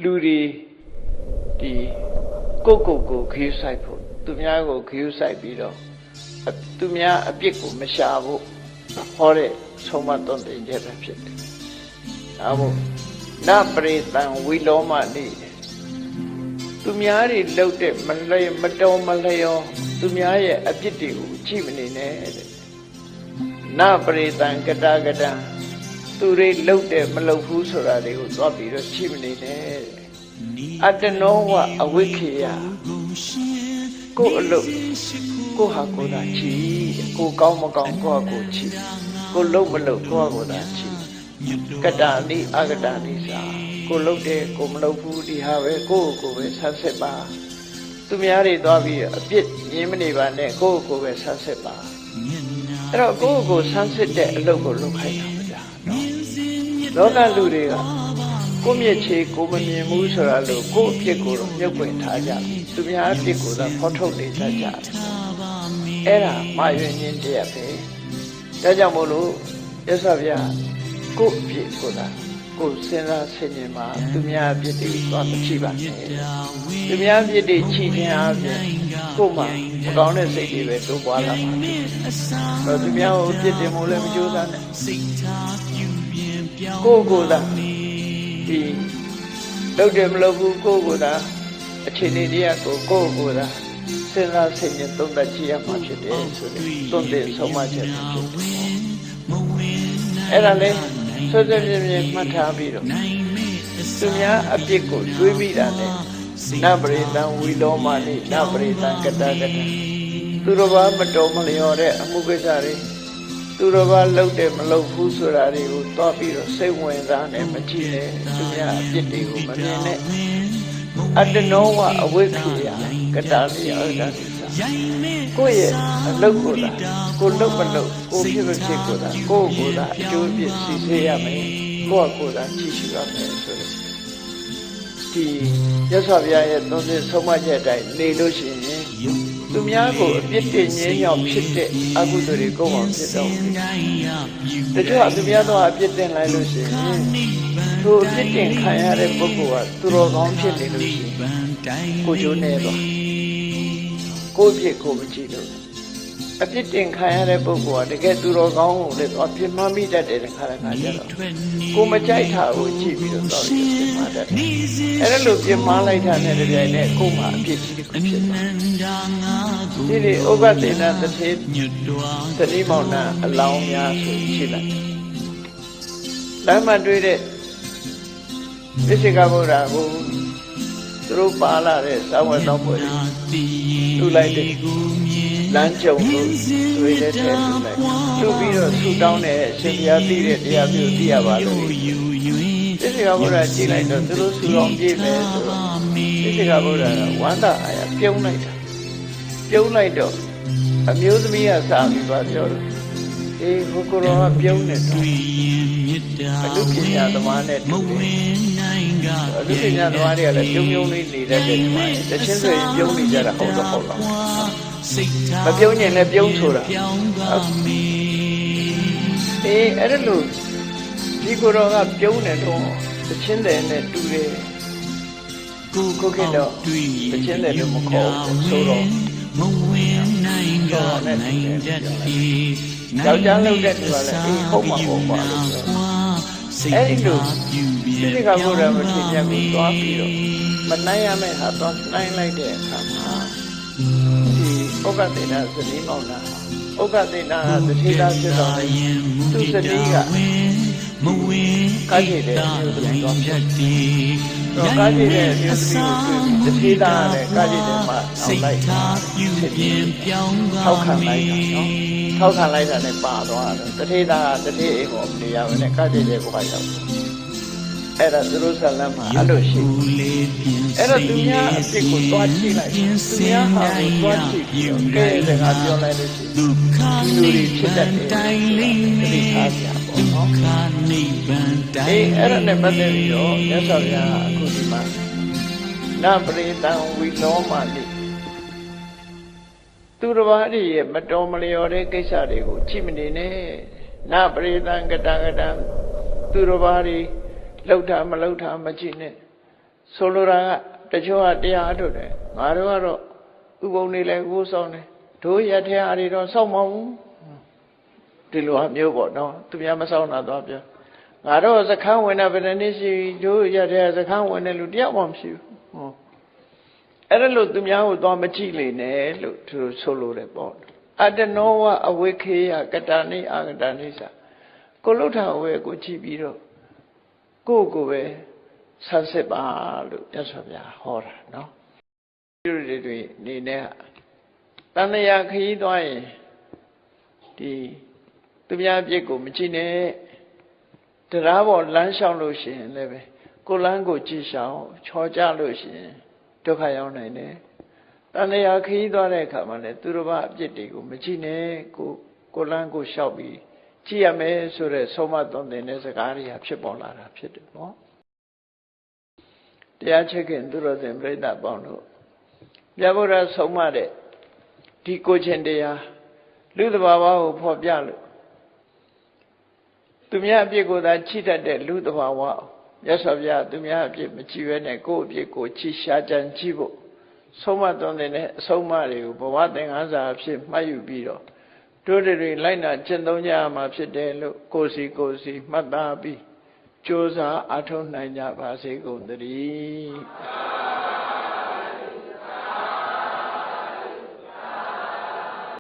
လူတွေဒီကိုခရူးဆိုင်ဖို့သူများကိုခရူးဆိုင်ပြီးတော့သူများအပြစ်ကိုမရှာဖို့ဟောတဲ့ဆုံးမသွန်သင်ချက်ပဲဖြစ်တယ်။ဒါမို့နပရိသံဝိလောမနိသူများတွေလှုပ်တဲ့မတော်မလျော်သူများရဲ့အပြစ်တွေကိုကြည့်မနေနဲ့တဲ့။နပရိသံကတကတံသူတွေလှုပ်တဲ့မလှုပ်ဘူးဆိုတာတွေကိုသွားပြီးတော့ကြည့်မနေနဲ့။အတ္တနောဝအဝိခေယကိုယ်အလုပ်ကိုဟာကိုယ်သာချီကိုကောင်းမကောင်းကိုဟာကိုချီကိုလှုပ်မလှုပ်ကိုဟာကိုသာချီကတ္တနိအကတ္တနိစာကိုလှုပ်တယ်ကိုမလှုပ်ဘူးဒီဟာပဲကိုပဲဆန်းစစ်ပါသူများတွေသွားပြီးအပြစ်မြင်မနေပါနဲ့ကိုပဲဆန်းစစ်ပါအဲ့တော့ကိုဆန်းစစ်တဲ့အလုပ်ကိုလုပ်ခိုင်းတာမလားနော်လောကလူတွေကကိုမြင့်ချေကိုမမြင်ဘူးဆိုတာလို့ကိုအပြစ်ကိုတော့မြုပ်ပွင့်ထားကြသူများအပြစ်ကိုတော့ဖော်ထုတ်နေကြတယ်အဲ့ဒါမာရွင်ခြင်းတရားပဲဒါကြောင့်မို့လို့ရသော်ဗျာကိုအပြစ်ကိုသာကိုစဉ်းစားဆင်ခြင်မှာသူများအပြစ်တွေသွားမချိပါနဲ့သူများအပြစ်တွေချိခြင်းအပြင်ကိုမှမကောင်းတဲ့စိတ်တွေပဲတိုးပွားလာမှာတော့သူများကိုအပြစ်တင်မှုလည်းမကြိုးစားနဲ့ကိုသာဒီလှုပ်တယ်မလှုပ်ဘူးကိုသာအခြေအနေတရားကိုသာစဉ်းစားဆင်ခြင်သုံးသပ်ကြည့်ရမှာဖြစ်တယ်ဆိုတဲ့သွန်သင်ဆုံးမချက်ဖြစ်တယ်အဲ့ဒါလေဆွဆွပြင်းပြင်းမှတ်ထားပြီးတော့သူများအပြစ်ကိုတွေးမိတာနဲ့နပရိသံဝီလောမနိနပရိသံကတကတသူတော်ဘာမတော်မလျော်တဲ့အမှုကိစ္စတွေသူတော်ဘာလှုပ်တယ်မလှုပ်ဘူးဆိုတာတွေကိုတွားပြီးတော့စိတ်ဝင်စားနဲ့မကြည့်နဲ့သူများအပြစ်တွေကိုမမြင်နဲ့အတ္တနောဝအဝိခေယကတ္တနိအကတ္တနိကိုယ့်ရဲ့အလုပ်ကိုသာကိုလှုပ်မလှုပ်ကိုဖြစ်မဖြစ်ကိုသာကိုသာအကျိုးအပြစ်စီစေရမယ်ကိုသာကြည့်ရှုရမယ်ဆိုတော့ဒီရသော်ဗျာရဲ့သုံးသင်ဆုံးမချက်အတိုင်းနေလို့ရှိရင်သူများကိုအပြစ်တင်ငြင်းညောင်ဖြစ်တဲ့အကုသိုလ်တွေကိုယ်အောင်ဖြစ်တော့တယ်တချို့သူများတော့အပြစ်တင်လိုက်လို့ရှိရင်သူအပြစ်တင်ခံရတဲ့ပုဂ္ဂိုလ်ကသူတော်ကောင်းဖြစ်နေလို့ရှိရင်ကိုကျိုးနေတော့ကိုယ့်ဖြစ်ကိုမကြည့်လို့အပြစ်တင်ခံရတဲ့ပုဂ္ဂိုလ်ကတကယ်သူတော်ကောင်းကိုလည်းတော့ပြင်းမှမိတတ်တယ်ခါကြတော့ကိုမကြိုက်တာကိုကြည့်ပြီးတော့ပြင်းမှတတ်တယ်အဲ့ဒါလို့ပြင်းမှလိုက်တာနဲ့တပြိုင်နက်ကိုမှအပြစ်ကြီးတစ်ခုဖြစ်သွားဒီဥပ္ပဒေနာတစ်သေးသတိမောင်နာအလောင်းများဆိုရှိလိုက်လမ်းမှာတွေ့တဲ့ပိစိကဗုဒ္ဓကိုသူတို့ပါလာတဲ့သာဝတ္တဘုရားလူလိုက်တဲ့လမ်းကြုံလို့တွေ့တဲ့ထဲလူပြီးတော့ဆူတောင်းတဲ့အရှင်ဘုရားသိတဲ့တရားမျိုးသိရပါလို့ပိစိကဗုဒ္ဓကြည်လိုက်တော့သူတို့ဆူတော်ပြေးမယ်ဆိုတော့ပိစိကဗုဒ္ဓကဝန္တာအာရပြုံးလိုက်တော့အမျိုးသမီးကစာပြီးပါပြောတယ်အေးဟိုကိုရောပြုံးနေတော့အလူပညာသမားနဲ့တူတယ်အလူပညာသမားတွေကလည်းပြုံးလေးနေတတ်တယ်ဒီမှာတချင်းဆိုရင်ပြုံးနေကြတာဟုတ်တော့မပြုံးရင်လည်းပြုံးဆိုတာအေးအဲ့ဒါလို့ဒီကိုရောကပြုံးနေတော့တချင်းတယ်နဲ့တူတယ်ကိုခေတော့တချင်းတယ်လို့မခေါ်ဘူးဆိုတော့မဝင်နိုင်ကြနိုင်တတ်သည်ယောက်ျားလုပ်တဲ့သူကလည်းအေးဟုတ်မှာပေါ့ကွာလို့ဆိုအဲ့ဒီလိုဒီကဘုရားမထေရကိုသွားပြီးတော့မနိုင်ရမယ့်ဟာသွားနိုင်လိုက်တဲ့အခါမှာဒီဥက္ကသေနာသတိမောင်နာဥက္ကသေနာသတိသားဖြစ်တော်တဲ့သူစတိကမဝင်ကားကြည့်တဲ့မျိုးတွေတော့ဖြစ်တယ်တော့ကားကြည့်တဲ့မျိုးတွေသတိသားနဲ့ကားကြည့်တဲ့မှာစိတ်ထားပြုပြင်ပြောင်းထောက်ခံလိုက်တာနော်ထောက်ခံလိုက်တာနဲ့ပါသွားတယ်တထေသားတထေအိမ်ပေါ်နေရမယ်နဲ့ကားကြည့်တဲ့ဘုရားရောက်အဲ့ဒါသူတို့ဆလမ်းမှာအဲ့လိုရှိအဲ့တော့သူများအစ်ကိုသွားကြည့်လိုက်သူများဟာကိုသွားကြည့်ပြီးတော့ကဲစကားပြောလိုက်လို့ရှိရင်ဒီလိုတွေဖြစ်တတ်တယ်ဒီထားကြပါဘောနော်အေးအဲ့ဒါနဲ့ပတ်သက်ပြီးတော့မြတ်စွာဘုရားအခုဒီမှာနပရိသံဝိလောမနိသူတစ်ပါးတည်းရဲ့မတော်မလျော်တဲ့ကိစ္စတွေကိုကြည့်မနေနဲ့နပရိသံကတကတံသူတစ်ပါးတည်းလှုပ်တာမလှုပ်တာမကြည့်နဲ့ ဆိုလိုတာကတချို့ကတရားအထုတ်တယ်ငါတို့ကတော့ဥပုံနေလဲကိုးဆောင်တယ်တို့ရထဲအားတွေတော့စောင့်မအောင်ဒီလိုဟာမျိုးပေါ့နော်သူများမဆောင်တာတော့ပြောငါတို့စခန်းဝင်တာဘယ်နှစ်ရှိတို့ရထဲစခန်းဝင်တဲ့လူတယောက်မှမရှိဘူးဟုတ်အဲ့ဒါလို့သူများကိုသွားမကြည့်လေနဲ့လို့သူဆိုလိုတယ်ပေါ့အတ္တနောဝအဝိခေယကတနိအာကတနိသကိုလုထာဝဲကိုကြည့်ပြီးတော့ကိုပဲဆန်းစစ်ပါလို့မြတ်စွာဘုရားဟောတာနော်ပြုတွေနေနဲ့တဏှာခရီးသွားရင်ဒီသူများအပြစ်ကိုမကြည့်နဲ့တရားပေါ်လမ်းလျှောက်လို့ရှိရင်လည်းပဲကိုလမ်းကိုကြည့်ရှောင်ချော်ကြလို့ရှိရင်ဒုက္ခရောက်နိုင်တယ်တဏှာခရီးသွားတဲ့အခါမှာလည်းသူတို့ဘာအပြစ်တွေကိုမကြည့်နဲ့ကိုလမ်းကိုလျှောက်ပြီးကြည့်ရမယ်ဆိုတဲ့ဆုံးမသွန်သင်တဲ့စကားတွေဖြစ်ပေါ်လာတာဖြစ်တယ်နော်တရားချစ်ခင်သူတော်စင်ပြိဿပေါင်းတို့မြတ်ဗုဒ္ဓဆုံးမတဲ့ဒီကိုချင်းတရားလူသဘာဝကိုဖော်ပြလို့သူများအပြစ်ကိုသာချိတတ်တဲ့လူသဘာဝမြတ်စွာဘုရားသူများအပြစ်မကြည့်ဘဲနဲ့ကိုယ့်အပြစ်ကိုချိရှားကြံကြည့်ဖို့ဆုံးမသွန်သင်တဲ့အဆုံးအမတွေကိုဘဝသင်္ကန်းစာအဖြစ်မှတ်ယူပြီးတော့တို့တွေလိုက်နာကျင့်သုံးကြရမှာဖြစ်တယ်လို့ကိုယ်စီမှတ်သားပြီးကြိုးစားအားထုတ်နိုင်ကြပါစေကုန်သတည်း